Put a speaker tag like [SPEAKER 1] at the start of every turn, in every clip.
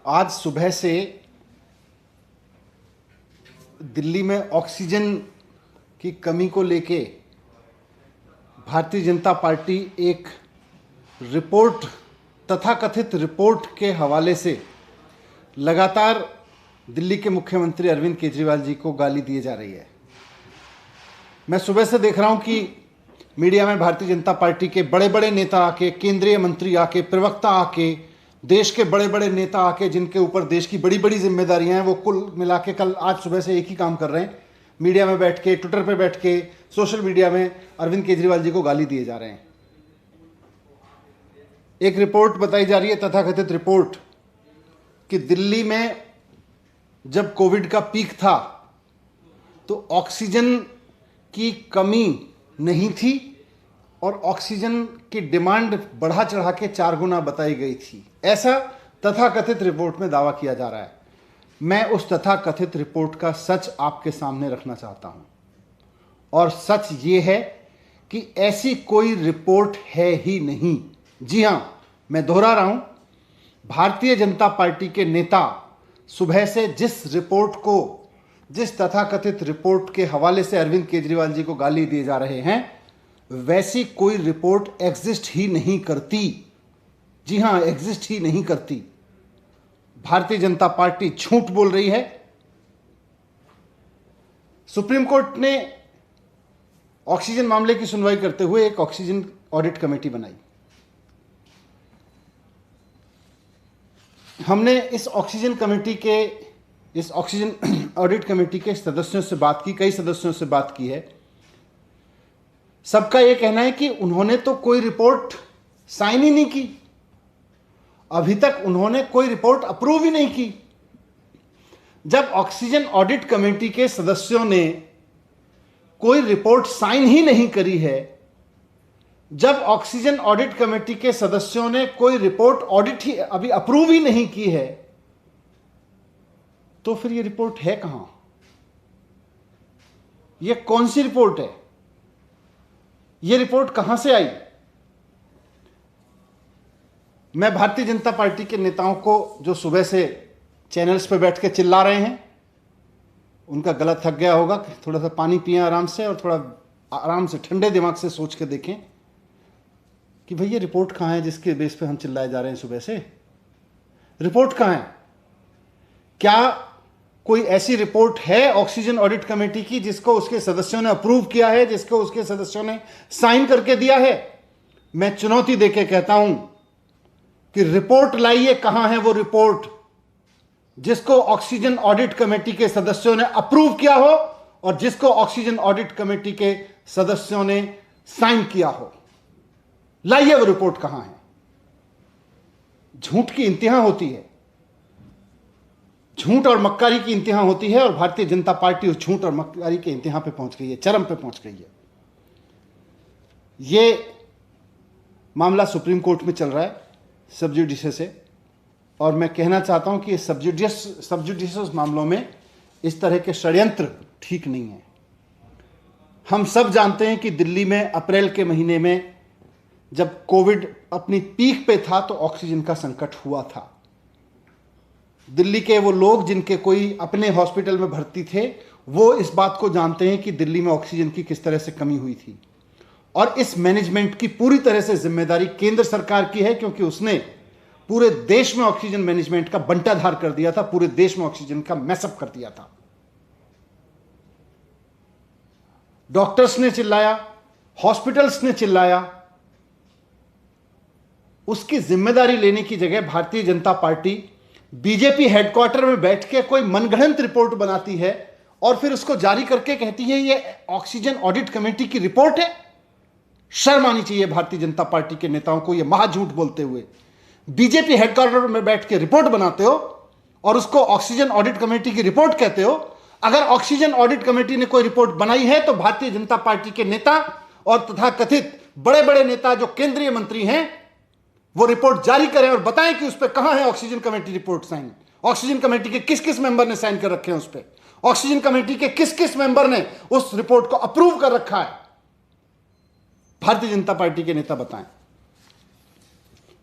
[SPEAKER 1] आज सुबह से दिल्ली में ऑक्सीजन की कमी को लेके भारतीय जनता पार्टी एक रिपोर्ट, तथाकथित रिपोर्ट के हवाले से लगातार दिल्ली के मुख्यमंत्री अरविंद केजरीवाल जी को गाली दिए जा रही है। मैं सुबह से देख रहा हूं कि मीडिया में भारतीय जनता पार्टी के बड़े बड़े नेता आके, केंद्रीय मंत्री आके, प्रवक्ता आके, देश के बड़े बड़े नेता आके, जिनके ऊपर देश की बड़ी बड़ी जिम्मेदारियां हैं, वो कुल मिला के कल आज सुबह से एक ही काम कर रहे हैं, मीडिया में बैठ के, ट्विटर पे बैठ के, सोशल मीडिया में अरविंद केजरीवाल जी को गाली दिए जा रहे हैं। एक रिपोर्ट बताई जा रही है, तथाकथित रिपोर्ट, कि दिल्ली में जब कोविड का पीक था तो ऑक्सीजन की कमी नहीं थी और ऑक्सीजन की डिमांड बढ़ा चढ़ा के 4 गुना बताई गई थी, ऐसा तथाकथित रिपोर्ट में दावा किया जा रहा है। मैं उस तथाकथित रिपोर्ट का सच आपके सामने रखना चाहता हूं, और सच ये है कि ऐसी कोई रिपोर्ट है ही नहीं। जी हां, मैं दोहरा रहा हूं, भारतीय जनता पार्टी के नेता सुबह से जिस तथाकथित रिपोर्ट के हवाले से अरविंद केजरीवाल जी को गाली दिए जा रहे हैं, वैसी कोई रिपोर्ट एग्जिस्ट ही नहीं करती। जी हां, एग्जिस्ट ही नहीं करती। भारतीय जनता पार्टी झूठ बोल रही है। सुप्रीम कोर्ट ने ऑक्सीजन मामले की सुनवाई करते हुए एक ऑक्सीजन ऑडिट कमेटी बनाई। हमने इस ऑक्सीजन ऑडिट कमेटी के सदस्यों से बात की, कई सदस्यों से बात की है। सबका यह कहना है कि उन्होंने तो कोई रिपोर्ट साइन ही नहीं की, अभी तक उन्होंने कोई रिपोर्ट अप्रूव ही नहीं की। जब ऑक्सीजन ऑडिट कमेटी के सदस्यों ने कोई रिपोर्ट साइन ही नहीं करी है, जब ऑक्सीजन ऑडिट कमेटी के सदस्यों ने कोई रिपोर्ट ऑडिट ही अभी अप्रूव ही नहीं की है, तो फिर ये रिपोर्ट है कहां? ये कौन सी रिपोर्ट है? ये रिपोर्ट कहां से आई? मैं भारतीय जनता पार्टी के नेताओं को, जो सुबह से चैनल्स पे बैठ के चिल्ला रहे हैं, उनका गला थक गया होगा, थोड़ा सा पानी पिएं आराम से, और थोड़ा आराम से ठंडे दिमाग से सोच के देखें कि भाई ये रिपोर्ट कहां है जिसके बेस पे हम चिल्लाए जा रहे हैं सुबह से। रिपोर्ट कहां है? क्या कोई ऐसी रिपोर्ट है ऑक्सीजन ऑडिट कमेटी की जिसको उसके सदस्यों ने अप्रूव किया है, जिसको उसके सदस्यों ने साइन करके दिया है? मैं चुनौती देके कहता हूं कि रिपोर्ट लाइए। कहां है वो रिपोर्ट जिसको ऑक्सीजन ऑडिट कमेटी के सदस्यों ने अप्रूव किया हो और जिसको ऑक्सीजन ऑडिट कमेटी के सदस्यों ने साइन किया हो? लाइए वो रिपोर्ट कहां है। झूठ की इंतहा होती है, झूठ और मक्कारी की इंतहा होती है, और भारतीय जनता पार्टी उस झूठ और मक्कारी के इंतहा पे पहुंच गई है, चरम पे पहुंच गई है। ये मामला सुप्रीम कोर्ट में चल रहा है सब जुडिशस से, और मैं कहना चाहता हूं कि ये सब जुडिशस मामलों में इस तरह के षड्यंत्र ठीक नहीं है। हम सब जानते हैं कि दिल्ली में अप्रैल के महीने में जब कोविड अपनी पीक पे था तो ऑक्सीजन का संकट हुआ था। दिल्ली के वो लोग जिनके कोई अपने हॉस्पिटल में भर्ती थे, वो इस बात को जानते हैं कि दिल्ली में ऑक्सीजन की किस तरह से कमी हुई थी, और इस मैनेजमेंट की पूरी तरह से जिम्मेदारी केंद्र सरकार की है, क्योंकि उसने पूरे देश में ऑक्सीजन मैनेजमेंट का बंटाधार कर दिया था, पूरे देश में ऑक्सीजन का मैसअप कर दिया था। डॉक्टर्स ने चिल्लाया, हॉस्पिटल्स ने चिल्लाया, उसकी जिम्मेदारी लेने की जगह Bharatiya Janata party BJP headquarter में बैठ के कोई मनगढ़ंत रिपोर्ट बनाती है और फिर उसको जारी करके कहती है ये ऑक्सीजन ऑडिट कमेटी की रिपोर्ट है। शर्म आनी चाहिए भारतीय जनता पार्टी के नेताओं को, ये महाझूठ बोलते हुए। बीजेपी हेडक्वार्टर में बैठ के रिपोर्ट बनाते हो और उसको ऑक्सीजन ऑडिट कमेटी की रिपोर्ट कहते हो। अगर ऑक्सीजन ऑडिट कमेटी ने कोई रिपोर्ट बनाई है तो भारतीय जनता पार्टी के नेता और तथाकथित बड़े बड़े नेता जो केंद्रीय मंत्री हैं, वो रिपोर्ट जारी करें और बताएं कि उस पर कहां है oxygen committee report sign. Oxygen committee के किस किस मेंबर ने साइन कर रखे हैं उस पर? ऑक्सीजन कमेटी के किस किस मेंबर ने उस रिपोर्ट को अप्रूव कर रखा है? भारतीय जनता पार्टी के नेता बताएं।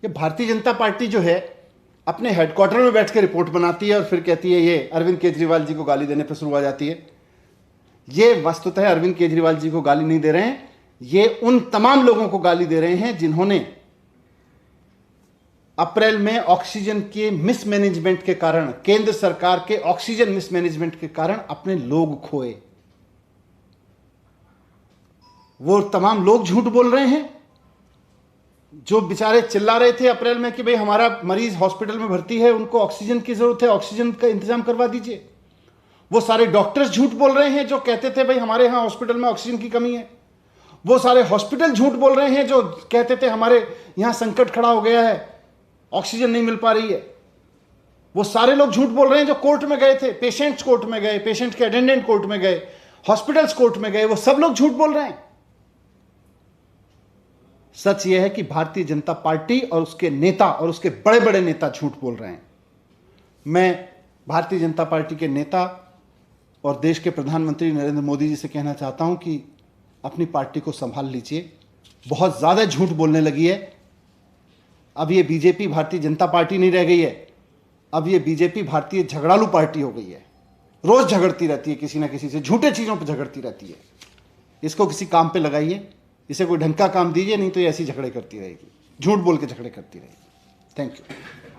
[SPEAKER 1] ये भारतीय जनता पार्टी जो है, अपने हेडक्वार्टर में बैठ के रिपोर्ट बनाती है और फिर कहती है ये अरविंद केजरीवाल जी को गाली देने पर शुरू हो जाती है। ये वस्तुतः अरविंद केजरीवाल जी को गाली नहीं दे रहे हैं, ये उन तमाम लोगों को गाली दे रहे हैं जिन्होंने अप्रैल में ऑक्सीजन के मिसमैनेजमेंट के कारण, केंद्र सरकार के ऑक्सीजन मिसमैनेजमेंट के कारण अपने लोग खोए। वो तमाम लोग झूठ बोल रहे हैं जो बेचारे चिल्ला रहे थे अप्रैल में कि भाई हमारा मरीज हॉस्पिटल में भर्ती है, उनको ऑक्सीजन की जरूरत है, ऑक्सीजन का इंतजाम करवा दीजिए। वो सारे डॉक्टर्स झूठ बोल रहे हैं जो कहते थे भाई हमारे यहां हॉस्पिटल में ऑक्सीजन की कमी है। वो सारे हॉस्पिटल झूठ बोल रहे हैं जो कहते थे हमारे यहां संकट खड़ा हो गया है, ऑक्सीजन नहीं मिल पा रही है। वो सारे लोग झूठ बोल रहे हैं जो कोर्ट में गए थे, पेशेंट्स कोर्ट में गए, पेशेंट के अटेंडेंट कोर्ट में गए, हॉस्पिटल्स कोर्ट में गए, वो सब लोग झूठ बोल रहे हैं। सच यह है कि भारतीय जनता पार्टी और उसके नेता और उसके बड़े बड़े नेता झूठ बोल रहे हैं। मैं भारतीय जनता पार्टी के नेता और देश के प्रधानमंत्री नरेंद्र मोदी जी से कहना चाहता हूं कि अपनी पार्टी को संभाल लीजिए, बहुत ज़्यादा झूठ बोलने लगी है। अब ये बीजेपी भारतीय जनता पार्टी नहीं रह गई है, अब ये बीजेपी भारतीय झगड़ालू पार्टी हो गई है। रोज़ झगड़ती रहती है किसी ना किसी से, झूठे चीज़ों पर झगड़ती रहती है। इसको किसी काम पे लगाइए, इसे कोई ढंग का काम दीजिए, नहीं तो ये ऐसी झगड़े करती रहेगी, झूठ बोल के झगड़े करती रहेगी। Thank you.